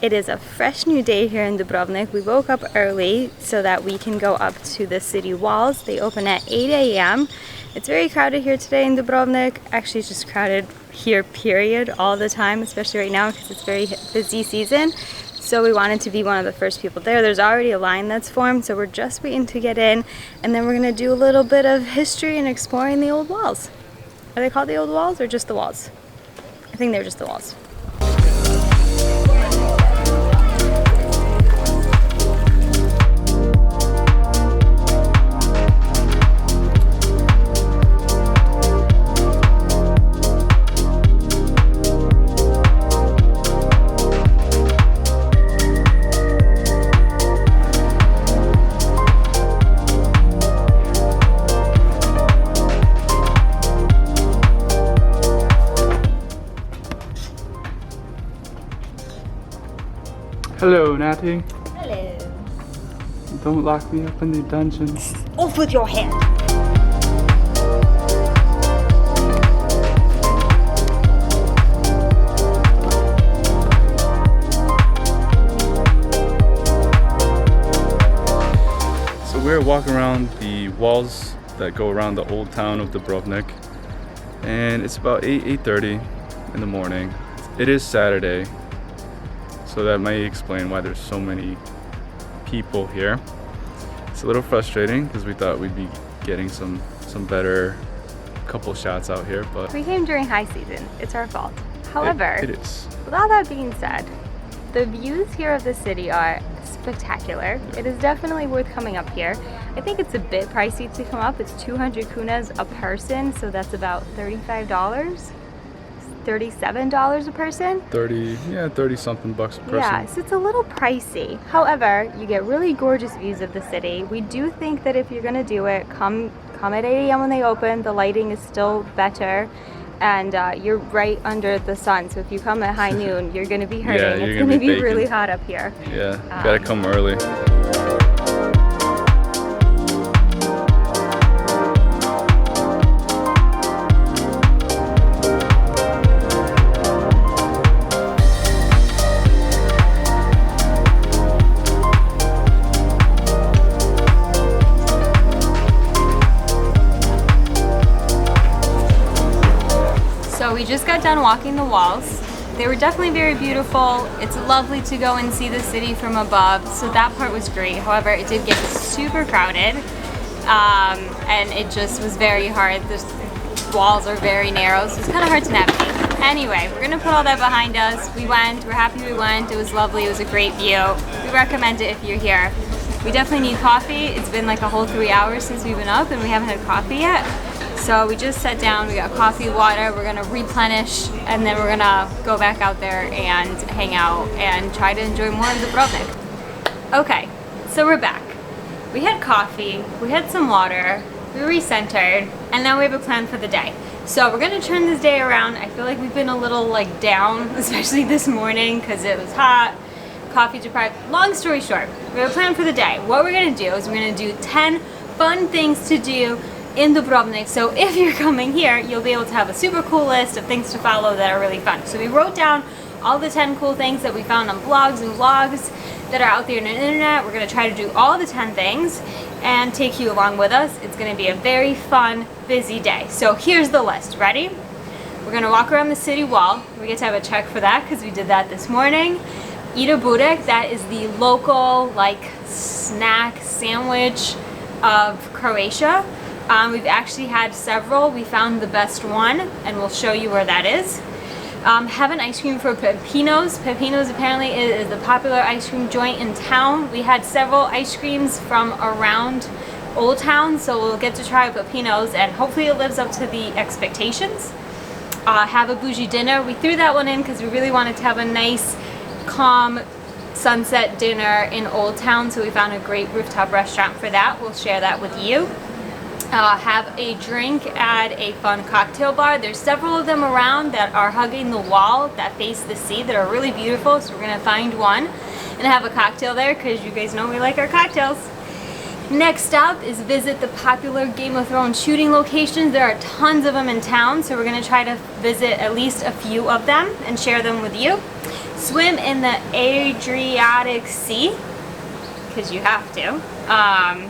It is a fresh new day here in Dubrovnik. We woke up early so that we can go up to the city walls. They open at 8 a.m. It's very crowded here today in Dubrovnik. Actually, it's just crowded here, period, all the time, especially right now because it's very busy season. So we wanted to be one of the first people there. There's already a line that's formed, so we're just waiting to get in. And then we're gonna do a little bit of history and exploring the old walls. Are they called the old walls or just the walls? I think they're just the walls. Hello, Natty. Hello. Don't lock me up in the dungeon. Off with your head. So we're walking around the walls that go around the old town of Dubrovnik, and it's about 8:30 in the morning. It is Saturday, so that may explain why there's so many people here. It's a little frustrating because we thought we'd be getting some better couple shots out here, but We came during high season. It's our fault. However, it is. with all that being said, the views here of the city are spectacular. It is definitely worth coming up here. I think it's a bit pricey to come up. It's 200 kunas a person, so that's about $35. $37 a person. 30 something bucks a person. Yeah, so it's a little pricey. However, you get really gorgeous views of the city. We do think that if you're gonna do it, come at 8 a.m. when they open. The lighting is still better, and you're right under the sun. So if you come at high noon, you're gonna be hurting. Yeah, it's you're gonna be be really baking. hot up here. Yeah, gotta come early. So we just got done walking the walls. They were definitely very beautiful. It's lovely to go and see the city from above, so that part was great. However, it did get super crowded, and it just was very hard. The walls are very narrow, so it's kind of hard to navigate. Anyway, we're gonna put all that behind us. We went, we're happy we went. It was lovely, it was a great view. We recommend it if you're here. We definitely need coffee. It's been like a whole 3 hours since we've been up and we haven't had coffee yet. So we just sat down, we got coffee, water, we're gonna replenish, and then we're gonna go back out there and hang out and try to enjoy more of Dubrovnik. Okay, so we're back. We had coffee, we had some water, we recentered, and now we have a plan for the day. So we're gonna turn this day around. I feel like we've been a little like down, especially this morning because it was hot, coffee deprived. Long story short, we have a plan for the day. What we're gonna do is we're gonna do 10 fun things to do in Dubrovnik. So if you're coming here, you'll be able to have a super cool list of things to follow that are really fun. So we wrote down all the 10 cool things that we found on blogs and vlogs that are out there on the internet. We're gonna try to do all the 10 things and take you along with us. It's gonna be a very fun, busy day. So here's the list. Ready? We're gonna walk around the city wall. We get to have a check for that because we did that this morning. Eat a burek, that is the local like snack sandwich of Croatia. We've actually had several. We found the best one, and we'll show you where that is. Have an ice cream for Pepinos. Pepinos apparently is a popular ice cream joint in town. We had several ice creams from around Old Town, so we'll get to try Pepinos, and hopefully it lives up to the expectations. Have a bougie dinner. We threw that one in because we really wanted to have a nice, calm sunset dinner in Old Town, so we found a great rooftop restaurant for that. We'll share that with you. Have a drink at a fun cocktail bar. There's several of them around that are hugging the wall that face the sea that are really beautiful, so we're gonna find one and have a cocktail there because you guys know we like our cocktails. Next up is visit the popular Game of Thrones shooting locations. There are tons of them in town, so we're gonna try to visit at least a few of them and share them with you. swim in the Adriatic Sea, because you have to.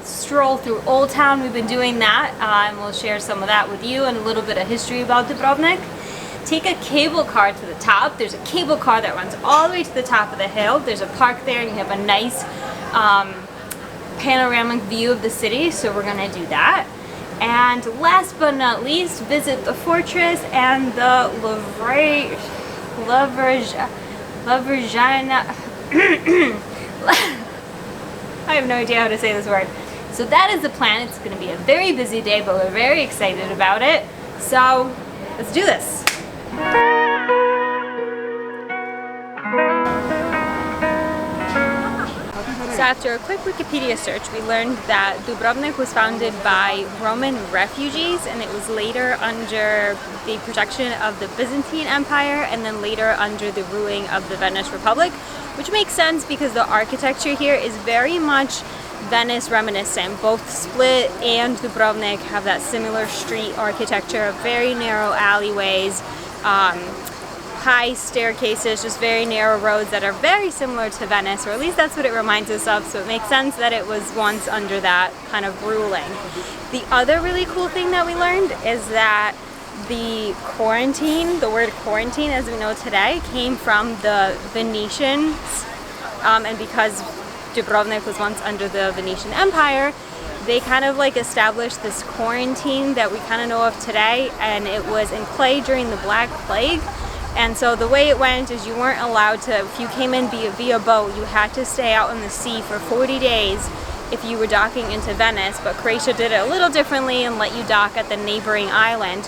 Stroll through Old Town, we've been doing that, and we'll share some of that with you and a little bit of history about Dubrovnik. Take a cable car to the top. There's a cable car that runs all the way to the top of the hill. There's a park there and you have a nice panoramic view of the city, so we're gonna do that. And last but not least, visit the fortress and the Lavrjana. I have no idea how to say this word. So that is the plan. It's going to be a very busy day, but we're very excited about it. So let's do this. So after a quick Wikipedia search, we learned that Dubrovnik was founded by Roman refugees, and it was later under the protection of the Byzantine Empire, and then later under the ruling of the Venice Republic, which makes sense because the architecture here is very much Venice reminiscent. Both Split and Dubrovnik have that similar street architecture of very narrow alleyways, high staircases, just very narrow roads that are very similar to Venice, or at least that's what it reminds us of, so it makes sense that it was once under that kind of ruling. The other really cool thing that we learned is that the word quarantine as we know today, came from the Venetians, and because Dubrovnik was once under the Venetian Empire, they kind of like established this quarantine that we kind of know of today, and it was in clay during the Black Plague. And so the way it went is you weren't allowed to, if you came in via boat, you had to stay out in the sea for 40 days if you were docking into Venice, but Croatia did it a little differently and let you dock at the neighboring island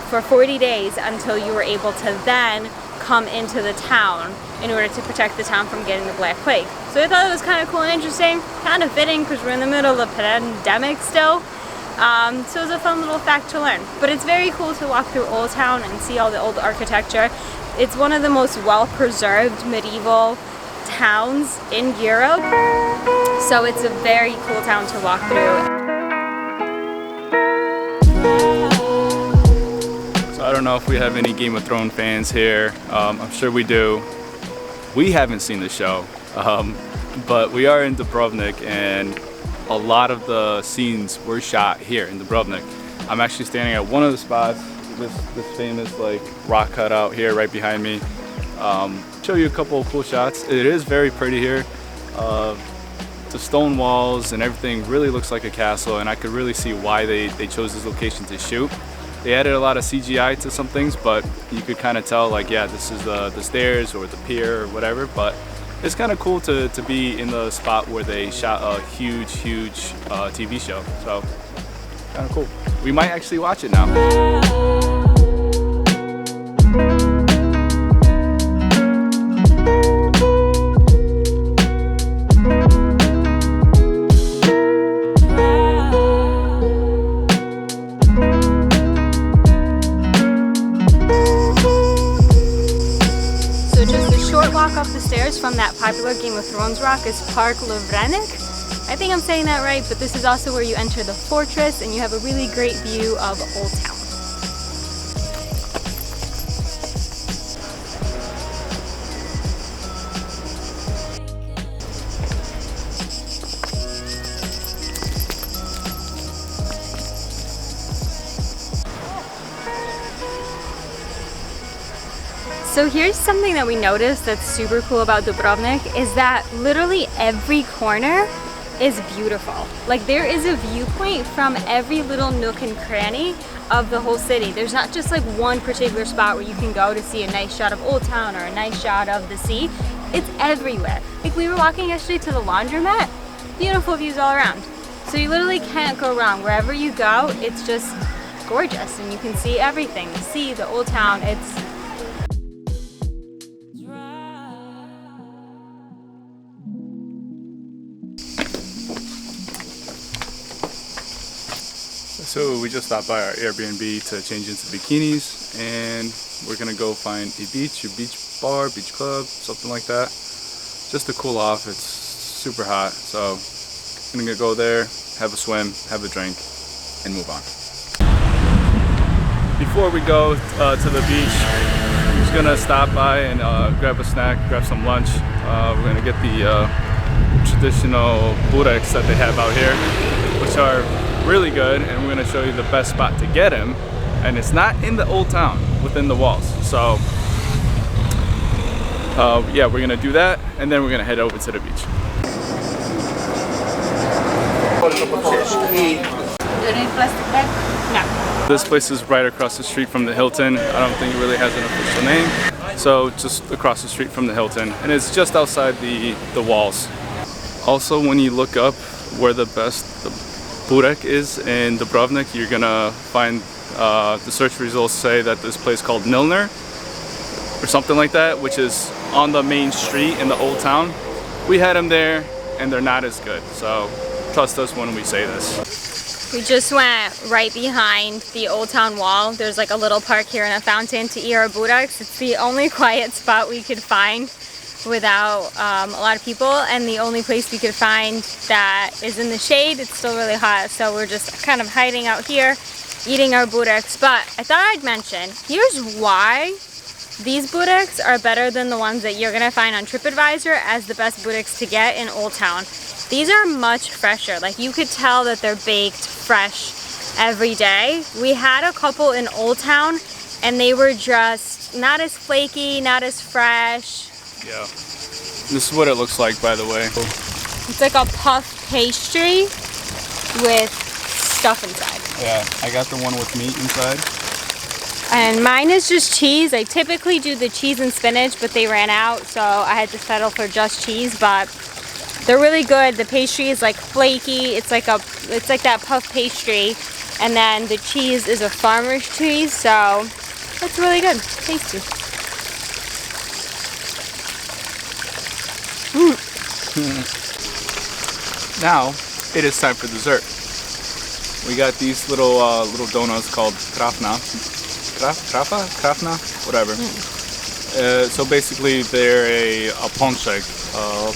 for 40 days until you were able to then come into the town in order to protect the town from getting the Black Plague. So I thought it was kind of cool and interesting, kind of fitting because we're in the middle of a pandemic still. So it was a fun little fact to learn. But it's very cool to walk through Old Town and see all the old architecture. It's one of the most well-preserved medieval towns in Europe. So it's a very cool town to walk through. So I don't know if we have any Game of Thrones fans here. I'm sure we do. We haven't seen the show, but we are in Dubrovnik, and a lot of the scenes were shot here in Dubrovnik. I'm actually standing at one of the spots, this famous like rock cutout here right behind me. Show you a couple of cool shots. It is very pretty here. The stone walls and everything really looks like a castle, and I could really see why they chose this location to shoot. They added a lot of CGI to some things, but you could kind of tell like, yeah, this is the stairs or the pier or whatever, but it's kind of cool to be in the spot where they shot a huge TV show. So kind of cool. We might actually watch it now. Walk up the stairs from that popular Game of Thrones rock is Park Lovrenik. I think I'm saying that right, but this is also where you enter the fortress and you have a really great view of Old Town. So here's something that we noticed that's super cool about Dubrovnik is that literally every corner is beautiful. Like there is a viewpoint from every little nook and cranny of the whole city. There's not just like one particular spot where you can go to see a nice shot of Old Town or a nice shot of the sea. It's everywhere. Like we were walking yesterday to the laundromat, beautiful views all around. So you literally can't go wrong. Wherever you go, it's just gorgeous and you can see everything. The sea, the Old Town, it's So we just stopped by our Airbnb to change into bikinis, and we're gonna go find a beach bar, beach club, something like that, just to cool off. It's super hot, so I'm gonna go there, have a swim, have a drink, and move on. Before we go to the beach, gonna stop by and grab a snack, grab some lunch. We're gonna get the traditional bureks that they have out here, which are really good, and we're gonna show you the best spot to get them. And it's not in the old town, within the walls. So yeah, we're gonna do that, and then we're gonna head over to the beach. Do you need plastic bag? No. This place is right across the street from the Hilton. I don't think it really has an official name. So just across the street from the Hilton. And it's just outside the walls. Also, when you look up where the burek is in Dubrovnik, you're gonna find the search results say that this place called Milner or something like that, which is on the main street in the old town. We had them there and they're not as good. So trust us when we say this. We just went right behind the old town wall. There's like a little park here and a fountain to eat our bureks. It's the only quiet spot we could find without a lot of people, and the only place we could find that is in the shade. It's still really hot, so we're just kind of hiding out here eating our bureks. But I thought I'd mention, here's why these bureks are better than the ones that you're gonna find on TripAdvisor as the best bureks to get in Old Town. These are much fresher. Like, you could tell that they're baked fresh every day. We had a couple in Old Town and they were just not as flaky, not as fresh. Yeah. This is what it looks like, by the way. It's like a puff pastry with stuff inside. Yeah, I got the one with meat inside. And mine is just cheese. I typically do the cheese and spinach, but they ran out, so I had to settle for just cheese. But they're really good. The pastry is like flaky. It's like that puff pastry, and then the cheese is a farmer's cheese, so it's really good. Tasty. Now it is time for dessert. We got these little donuts called krafna, whatever. So basically, they're a pączek,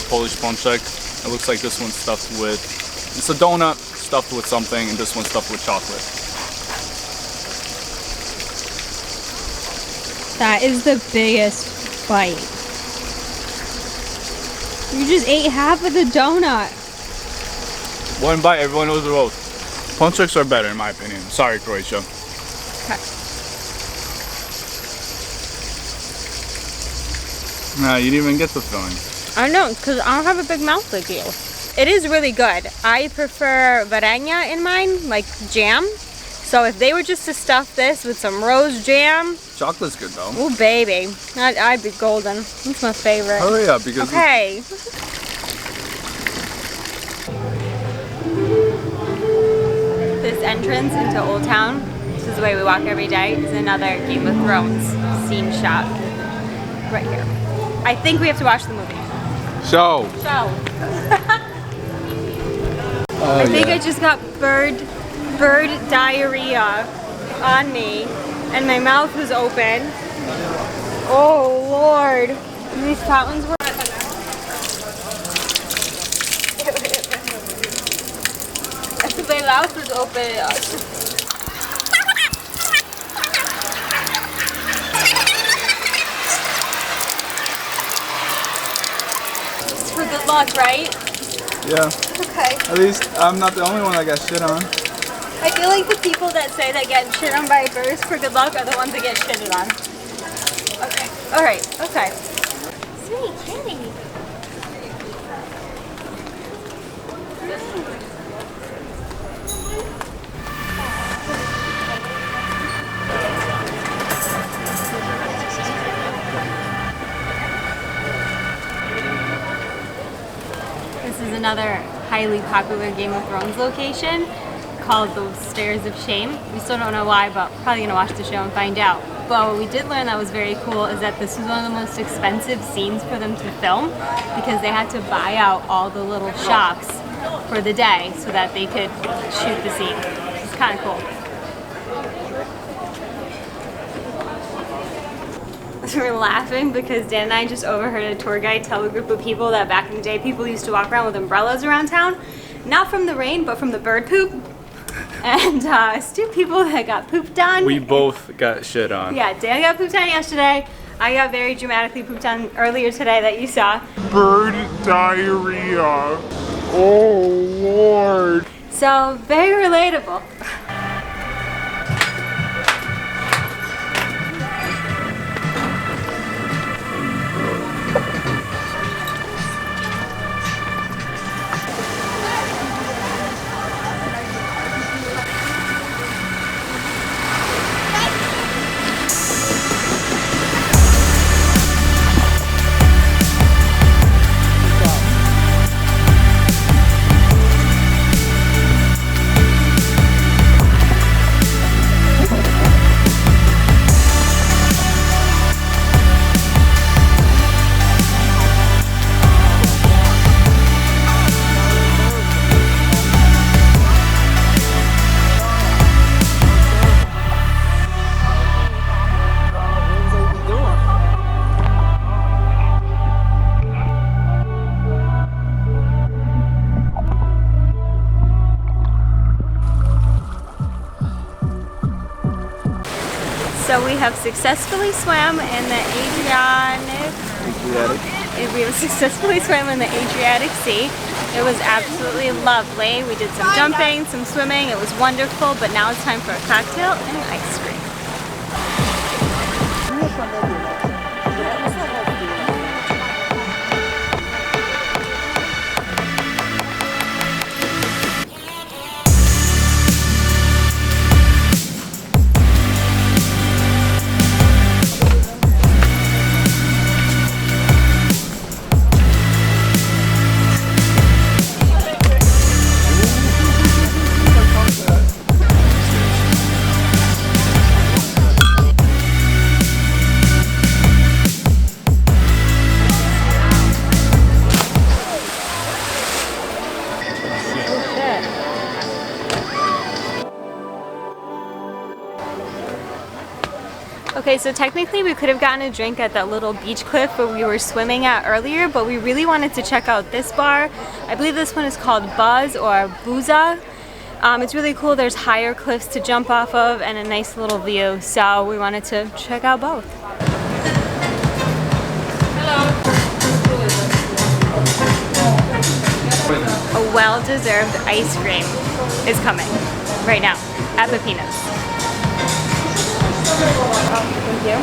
Polish pączek. It looks like this one's stuffed with. It's a donut stuffed with something, and this one's stuffed with chocolate. That is the biggest bite. You just ate half of the donut. One bite, everyone knows the rules. Pączeks are better, in my opinion. Sorry, Croatia. Okay. Nah, you didn't even get the filling. I know, because I don't have a big mouth like you. It is really good. I prefer varenja in mine, like jam. So if they were just to stuff this with some rose jam. Chocolate's good though. Oh baby, I'd be golden. It's my favorite. Hurry up, because okay. This entrance into Old Town, this is the way we walk every day, is another Game of Thrones scene shot. Right here. I think we have to watch the movie. Show. I think I just got bird diarrhea on me, and my mouth was open. Oh Lord, these fountains were. My mouth was open. For good luck, right? Yeah. Okay. At least I'm not the only one that got shit on. I feel like the people that say they get shit on by birds for good luck are the ones that get shitted on. Okay. Alright, okay. Sweet kitty. This is another highly popular Game of Thrones location called the Stairs of Shame. We still don't know why, but we're probably gonna watch the show and find out. But what we did learn that was very cool is that this was one of the most expensive scenes for them to film because they had to buy out all the little shops for the day so that they could shoot the scene. It's kind of cool. We're laughing because Dan and I just overheard a tour guide tell a group of people that back in the day people used to walk around with umbrellas around town, not from the rain but from the bird poop. And it's two people that got pooped on. We both got shit on. Yeah, Dan got pooped on yesterday. I got very dramatically pooped on earlier today that you saw. Bird diarrhea. Oh Lord. So very relatable. So we have successfully swam in the Adriatic. We have successfully swam in the Adriatic Sea. It was absolutely lovely. We did some jumping, some swimming. It was wonderful, but now it's time for a cocktail and ice cream. Okay, so technically we could have gotten a drink at that little beach cliff where we were swimming at earlier, but we really wanted to check out this bar. I believe this one is called Buzz or Booza. It's really cool. There's higher cliffs to jump off of and a nice little view, so we wanted to check out both. A well-deserved ice cream is coming right now at Peppino's. Thank you.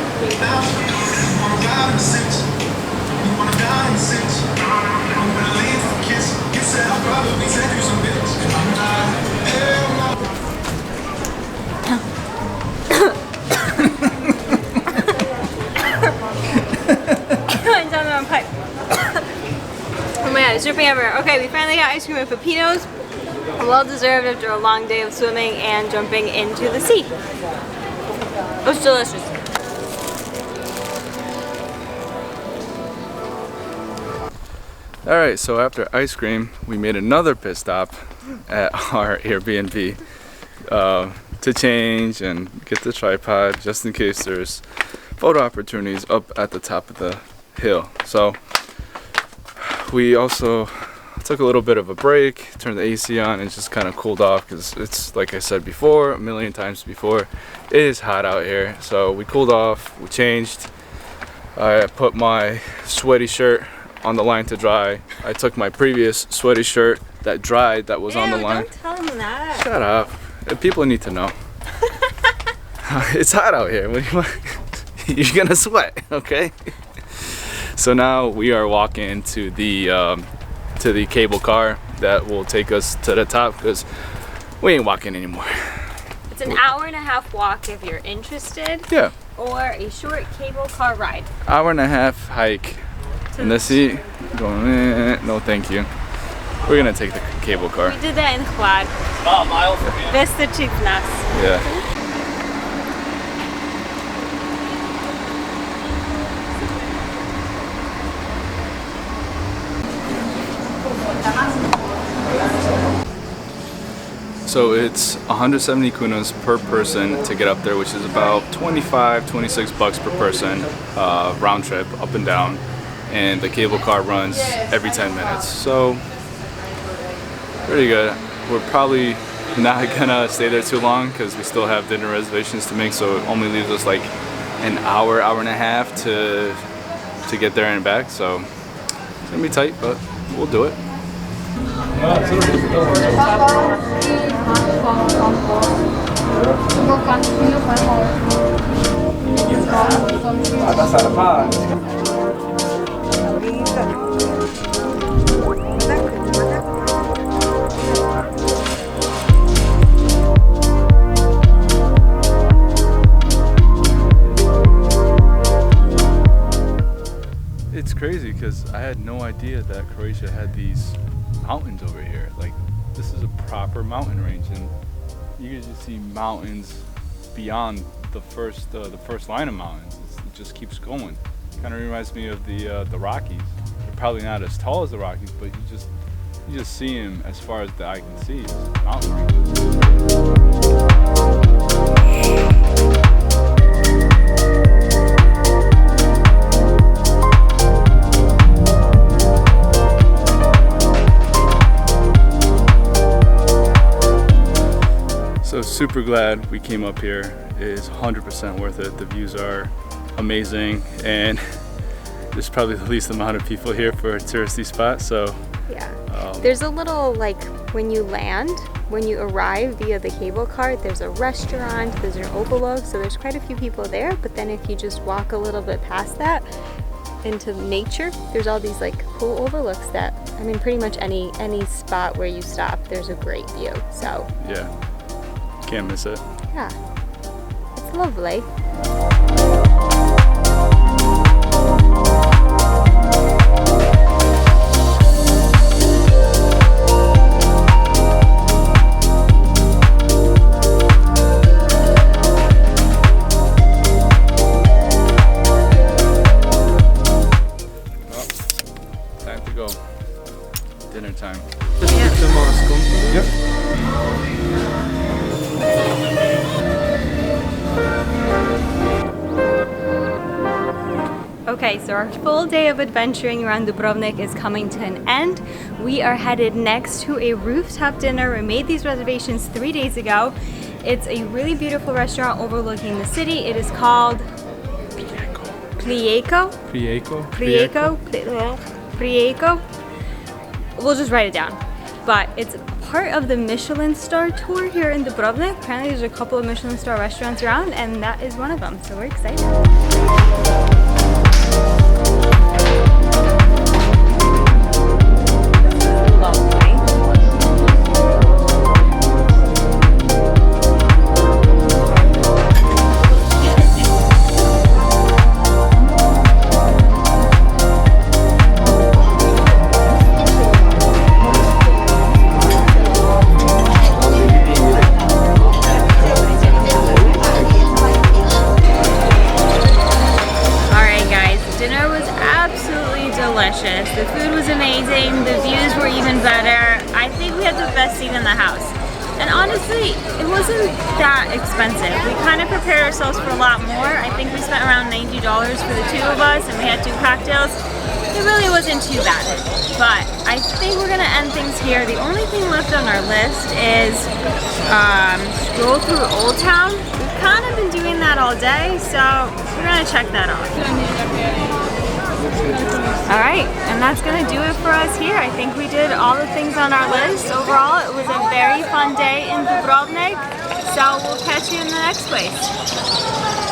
I'm down the wrong pipe. Oh my god, it's dripping everywhere. Okay, we finally got ice cream at Peppino's. Well deserved after a long day of swimming and jumping into the sea. It was delicious. Alright, so after ice cream, we made another pit stop at our Airbnb to change and get the tripod just in case there's photo opportunities up at the top of the hill. So we also took a little bit of a break, turned the AC on and just kind of cooled off because it's, like I said before, a million times before, it is hot out here. So we cooled off, we changed. I put my sweaty shirt on the line to dry. I took my previous sweaty shirt that dried that was on the line. Don't tell them that. Shut up. People need to know. It's hot out here. What do you want? You're gonna sweat, okay? So now we are walking to the cable car that will take us to the top because we ain't walking anymore. It's an hour-and-a-half walk if you're interested. Yeah. Or a short cable car ride. Hour-and-a-half hike in the sea. Going, no thank you. We're gonna take the cable car. We did that in Quad. About a mile from here. Vista nas. Yeah. So it's 170 kunas per person to get up there, which is about 26 bucks per person, round trip, up and down. And the cable car runs every 10 minutes. So, pretty good. We're probably not gonna stay there too long because we still have dinner reservations to make, so it only leaves us like an hour and a half to get there and back, so it's gonna be tight, but we'll do it. It's crazy because I had no idea that Croatia had these mountains over here. Like, this is a proper mountain range, and you usually see mountains beyond the first line of mountains. It just keeps going. Kind of reminds me of the Rockies. They're probably not as tall as the Rockies, but you just see them as far as the eye can see. It's mountain ranges. So super glad we came up here. It is 100% worth it. The views are amazing, and there's probably the least amount of people here for a touristy spot. So yeah, there's a little, like, when you land, when you arrive via the cable car, there's a restaurant, there's an overlook, so there's quite a few people there. But then if you just walk a little bit past that into nature, there's all these like cool overlooks that, I mean, pretty much any spot where you stop, there's a great view. So yeah, can't miss it. Yeah, it's lovely. Time to go. Dinner time. Yep. Okay, so our full day of adventuring around Dubrovnik is coming to an end. We are headed next to a rooftop dinner. We made these reservations 3 days ago. It's a really beautiful restaurant overlooking the city. It is called Prijeko. We'll just write it down. But it's part of the Michelin star tour here in Dubrovnik. Apparently there's a couple of Michelin star restaurants around, and that is one of them. So we're excited. Delicious. The food was amazing. The views were even better. I think we had the best seat in the house. And honestly, it wasn't that expensive. We kind of prepared ourselves for a lot more. I think we spent around $90 for the two of us, and we had 2 cocktails. It really wasn't too bad. But I think we're gonna end things here. The only thing left on our list is scroll through Old Town. We've kind of been doing that all day, so we're gonna check that off. Alright, and that's going to do it for us here. I think we did all the things on our list. Overall, it was a very fun day in Dubrovnik, so we'll catch you in the next place.